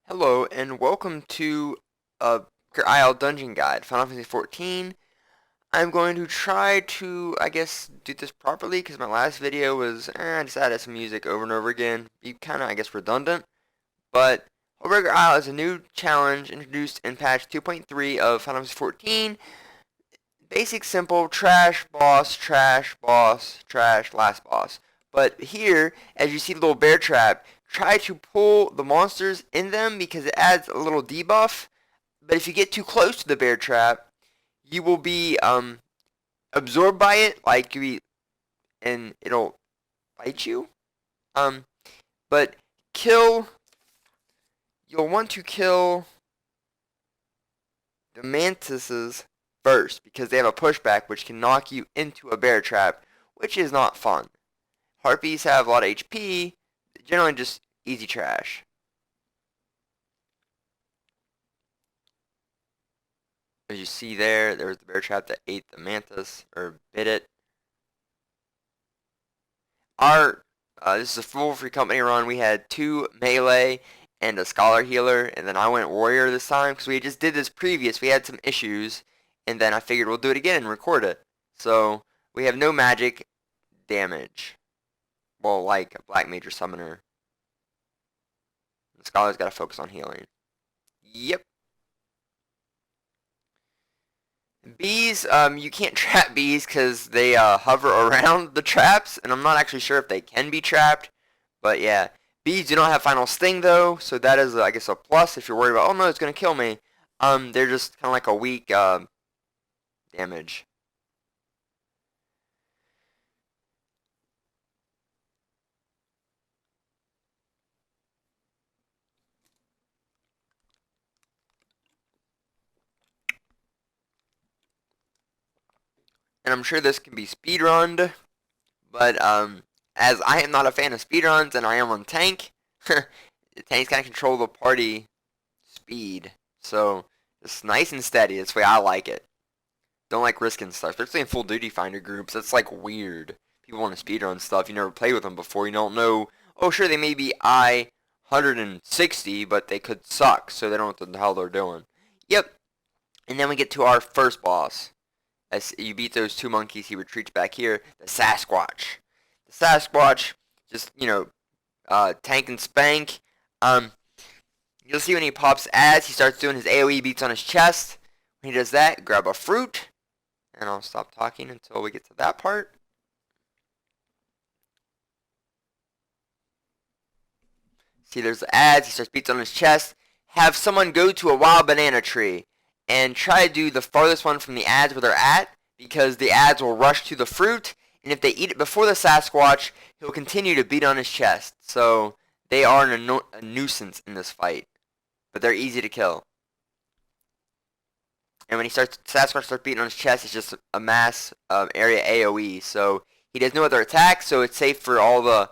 Hello and welcome to your IL Dungeon Guide, Final Fantasy XIV. I'm going to try to, I guess, do this properly because my last video was, I just added some music over and over again. Be kind of, I guess, redundant. But Hullbreaker Isle is a new challenge introduced in patch 2.3 of Final Fantasy XIV. Basic, simple, trash, boss, trash, last boss. But here, as you see the little bear trap, try to pull the monsters in them because it adds a little debuff. But if you get too close to the bear trap, you will be absorbed by it, and it'll bite you. Um, but kill. You'll want to kill the mantises first because they have a pushback which can knock you into a bear trap, which is not fun. Harpies have a lot of HP, generally just easy trash. As you see there was the bear trap that ate the mantis, or bit it. This is a full free company run. We had 2 melee and a scholar healer, and then I went warrior this time because we just did this previous. We had some issues, and then I figured we'll do it again and record it. So we have no magic damage. Well, like a black major summoner. The scholar's got to focus on healing. Yep. Bees, you can't trap bees because they hover around the traps, and I'm not actually sure if they can be trapped. But yeah, bees do not have final sting though, so that is, I guess, a plus if you're worried about, oh no, it's gonna kill me. They're just kind of like a weak damage. And I'm sure this can be speedrunned, but as I am not a fan of speedruns and I am on tank, the tanks kind of control the party speed, so it's nice and steady. That's the way I like it. Don't like risking stuff, especially in full duty finder groups. That's like weird. People want to speedrun stuff. You never played with them before. You don't know. Oh, sure, they may be 160, but they could suck, so they don't know what the hell they're doing. Yep. And then we get to our first boss. As you beat those 2 monkeys, he retreats back here. The Sasquatch. The Sasquatch just, tank and spank. You'll see when he pops ads, he starts doing his AoE beats on his chest. When he does that, grab a fruit. And I'll stop talking until we get to that part. See, there's the ads. He starts beats on his chest. Have someone go to a wild banana tree and try to do the farthest one from the ads where they're at, because the ads will rush to the fruit, and if they eat it before the Sasquatch, he'll continue to beat on his chest. So they are a nuisance in this fight, but they're easy to kill. And when Sasquatch starts beating on his chest, it's just a mass area AoE. So he does no other attacks, so it's safe for all the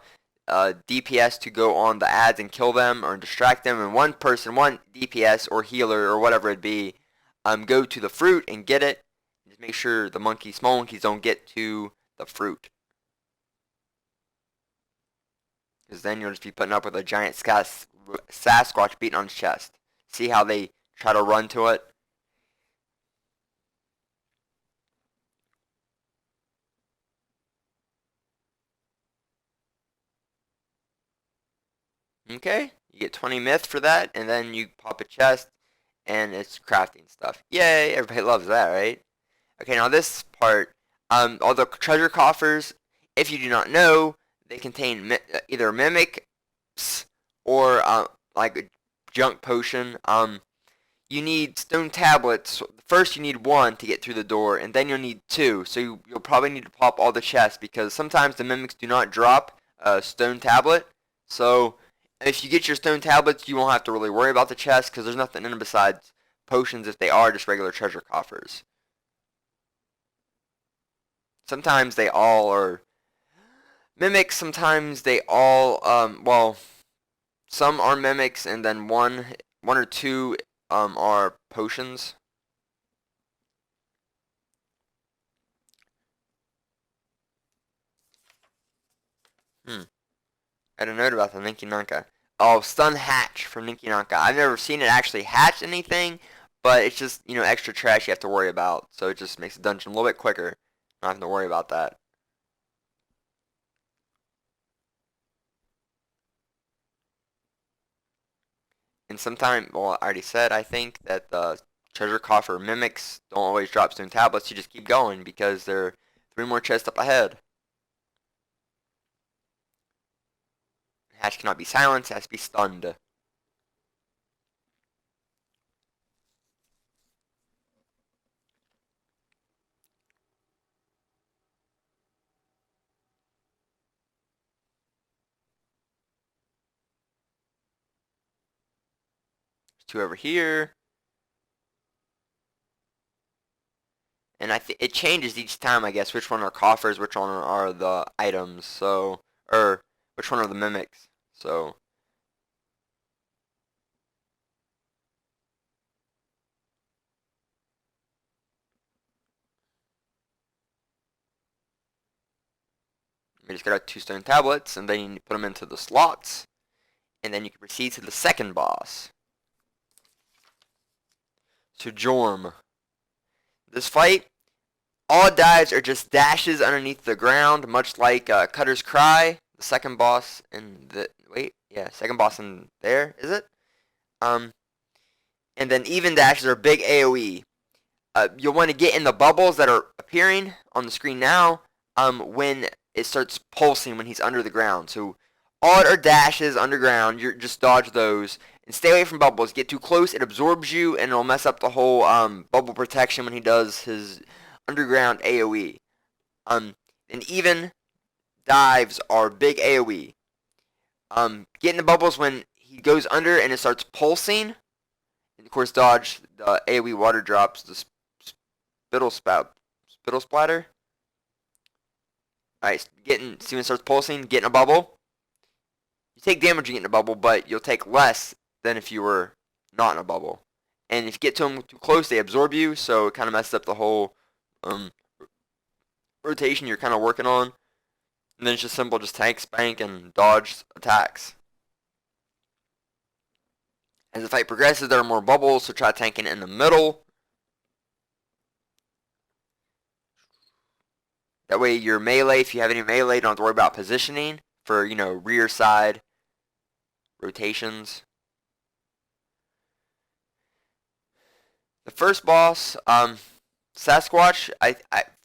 DPS to go on the ads and kill them or distract them. And one DPS or healer or whatever it be, go to the fruit and get it. Just make sure the small monkeys don't get to the fruit. Because then you'll just be putting up with a giant Sasquatch beating on his chest. See how they try to run to it? Okay, you get 20 myth for that, and then you pop a chest, and it's crafting stuff. Yay, everybody loves that, right? Okay, now this part, all the treasure coffers, if you do not know, they contain either mimics or like a junk potion. You need stone tablets. First, you need 1 to get through the door, and then you'll need 2. So you'll probably need to pop all the chests because sometimes the mimics do not drop a stone tablet. So if you get your stone tablets, you won't have to really worry about the chests because there's nothing in them besides potions if they are just regular treasure coffers. Sometimes they all are mimics, sometimes they all, well, some are mimics and then one or 2 are potions. I had a note about the Ninki Nanka. Oh, stun hatch from Ninki Nanka. I've never seen it actually hatch anything, but it's just, extra trash you have to worry about. So it just makes the dungeon a little bit quicker. Not having to worry about that. And sometimes, well, I already said, I think that the treasure coffer mimics don't always drop stone tablets. You just keep going because there are 3 more chests up ahead. Hatch cannot be silenced, it has to be stunned. There's 2 over here. And it changes each time, I guess, which one are coffers, which one are the items, so, or which one are the mimics, so. We just got our 2 stone tablets, and then you put them into the slots, and then you can proceed to the second boss. So Jorm. This fight, all dives are just dashes underneath the ground, much like Cutter's Cry, the second boss in the, second boss in there, is it? And then even dashes are big AoE. You'll want to get in the bubbles that are appearing on the screen now when it starts pulsing when he's under the ground. So all are dashes underground. You just dodge those and stay away from bubbles. Get too close, it absorbs you, and it'll mess up the whole bubble protection when he does his underground AoE. And even dives are big AoE. Get in the bubbles when he goes under and it starts pulsing. And of course, dodge the AoE water drops, the spittle splatter. Alright, see when it starts pulsing, get in a bubble. You take damage when you get in a bubble, but you'll take less than if you were not in a bubble. And if you get to them too close, they absorb you, so it kind of messes up the whole rotation you're kind of working on. And then it's just simple, just tank, spank, and dodge attacks. As the fight progresses, there are more bubbles, so try tanking in the middle. That way your melee, if you have any melee, you don't have to worry about positioning for, rear side rotations. The first boss, Sasquatch,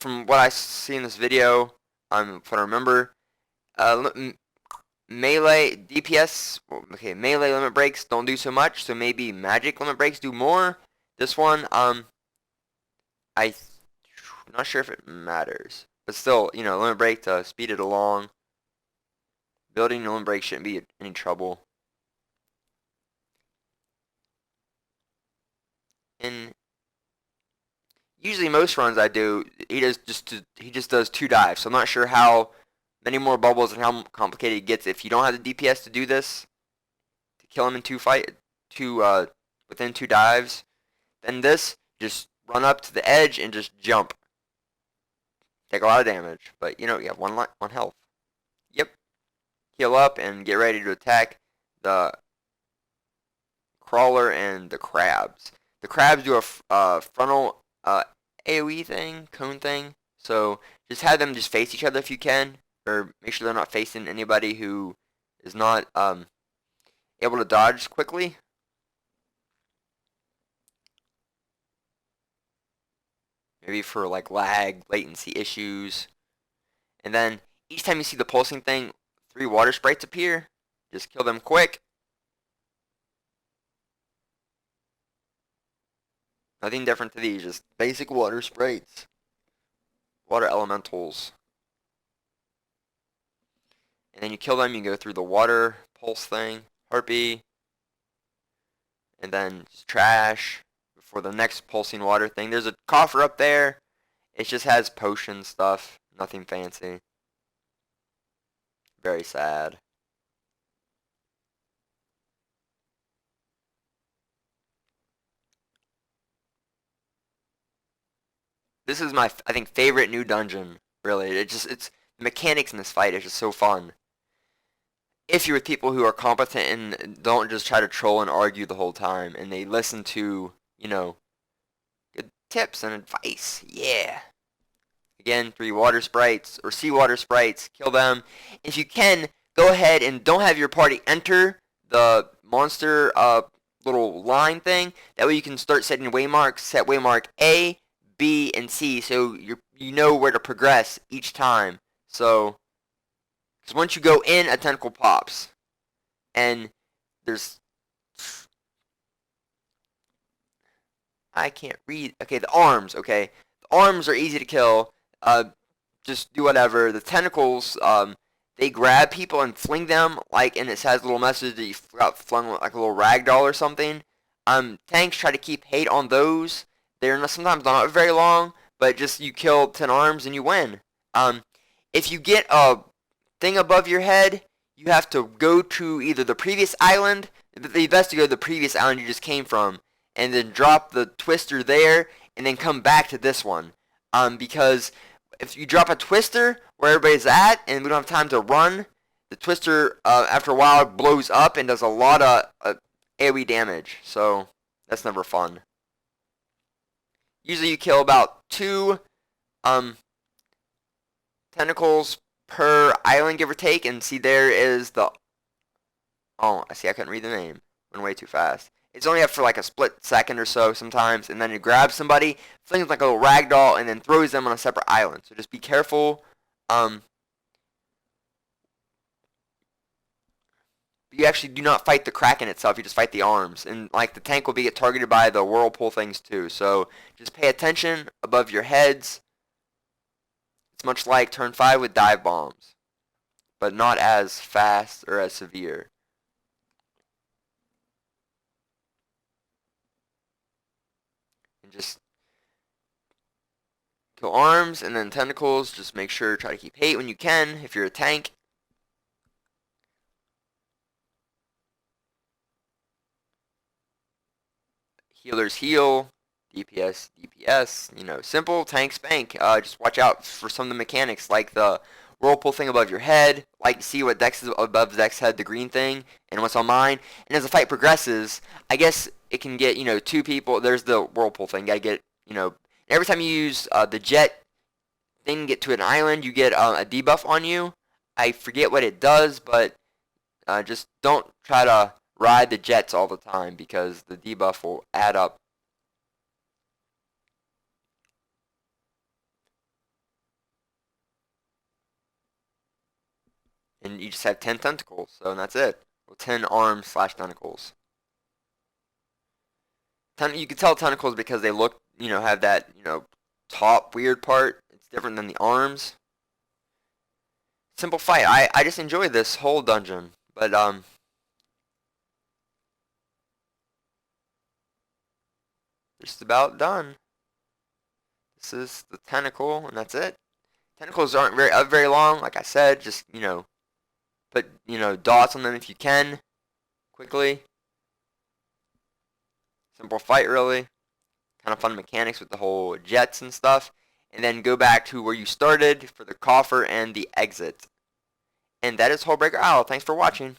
from what I see in this video, if I remember, melee DPS, melee limit breaks don't do so much, so maybe magic limit breaks do more. This one, I'm not sure if it matters, but still, limit break to speed it along. Building limit break shouldn't be any trouble. And usually most runs I do, he just does 2 dives. So I'm not sure how many more bubbles and how complicated it gets if you don't have the DPS to do this, to kill him in within 2 dives. Then this, just run up to the edge and just jump. Take a lot of damage, but you have one health. Yep. Heal up and get ready to attack the crawler and the crabs. The crabs do a frontal AoE thing, cone thing. So just have them just face each other if you can, or make sure they're not facing anybody who is not able to dodge quickly. Maybe for like lag, latency issues. And then each time you see the pulsing thing, 3 water sprites appear. Just kill them quick. Nothing different to these, just basic water sprites. Water elementals. And then you kill them, you go through the water pulse thing, harpy, and then trash before the next pulsing water thing. There's a coffer up there. It just has potion stuff, nothing fancy. Very sad. This is my, I think, favorite new dungeon. Really, the mechanics in this fight is just so fun. if you're with people who are competent and don't just try to troll and argue the whole time, and they listen to, good tips and advice. Yeah. Again, 3 water sprites or seawater sprites. Kill them. If you can, go ahead and don't have your party enter the monster little line thing. That way you can start setting waymarks. Set waymark A, B, and C, so you know where to progress each time. So, because once you go in, a tentacle pops, and there's I can't read. Okay, the arms. Okay, the arms are easy to kill. Just do whatever. The tentacles, they grab people and fling them, and it has a little message that you got flung like a little rag doll or something. Tanks try to keep hate on those. They're sometimes not very long, but just you kill 10 arms and you win. If you get a thing above your head, you have to go to either the previous island. The best to go to the previous island you just came from, and then drop the twister there, and then come back to this one. Because if you drop a twister where everybody's at, and we don't have time to run, the twister after a while blows up and does a lot of AoE damage. So that's never fun. Usually you kill about 2 tentacles per island, give or take, and see there is the... Oh, I see, I couldn't read the name. Went way too fast. It's only up for like a split second or so sometimes, and then it grabs somebody, flings like a little rag doll, and then throws them on a separate island. So just be careful. You actually do not fight the Kraken itself, you just fight the arms. And like the tank will get targeted by the whirlpool things too. So just pay attention above your heads. It's much like turn 5 with dive bombs, but not as fast or as severe. And just kill arms and then tentacles. Just make sure try to keep hate when you can if you're a tank. Healers heal, DPS, DPS, simple, tank spank. Just watch out for some of the mechanics, like the whirlpool thing above your head, see what Dex is above Dex head, the green thing, and what's on mine. And as the fight progresses, I guess it can get, 2 people, there's the whirlpool thing, gotta get, every time you use the jet thing, get to an island, you get a debuff on you. I forget what it does, but just don't try to ride the jets all the time, because the debuff will add up. And you just have 10 tentacles, so that's it. Well, 10 arms / tentacles. You can tell tentacles because they look, have that, top weird part. It's different than the arms. Simple fight. I just enjoyed this whole dungeon, but just about done. This is the tentacle, and that's it. Tentacles aren't very long, like I said. Just put dots on them if you can, quickly. Simple fight, really. Kind of fun mechanics with the whole jets and stuff. And then go back to where you started for the coffer and the exit. And that is Hullbreaker Isle. Thanks for watching.